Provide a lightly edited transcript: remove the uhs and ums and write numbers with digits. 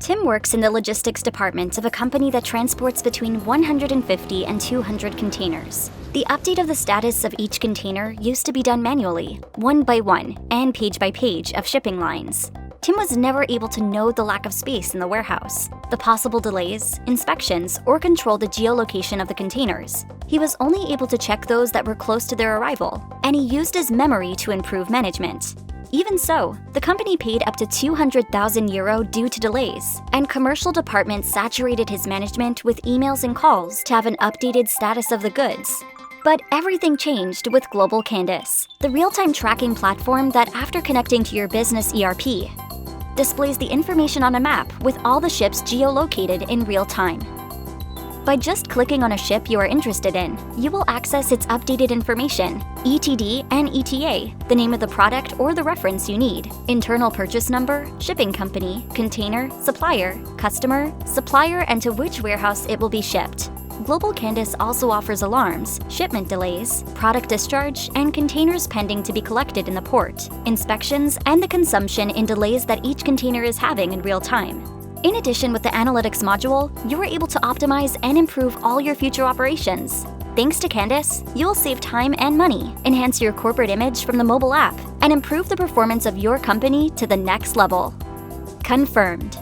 Tim works in the logistics department of a company that transports between 150 and 200 containers. The update of the status of each container used to be done manually, one by one, and page by page of shipping lines. Tim was never able to know the lack of space in the warehouse, the possible delays, inspections, or control the geolocation of the containers. He was only able to check those that were close to their arrival, and he used his memory to improve management. Even so, the company paid up to €200,000 due to delays, and commercial departments saturated his management with emails and calls to have an updated status of the goods. But everything changed with Global Candace, the real-time tracking platform that, after connecting to your business ERP, displays the information on a map with all the ships geolocated in real time. By just clicking on a ship you are interested in, you will access its updated information, ETD and ETA, the name of the product or the reference you need, internal purchase number, shipping company, container, supplier, customer, supplier, and to which warehouse it will be shipped. Global Candace also offers alarms, shipment delays, product discharge, and containers pending to be collected in the port, inspections, and the consumption in delays that each container is having in real time. In addition, with the analytics module, you are able to optimize and improve all your future operations. Thanks to Candace, you will save time and money, enhance your corporate image from the mobile app, and improve the performance of your company to the next level. Confirmed.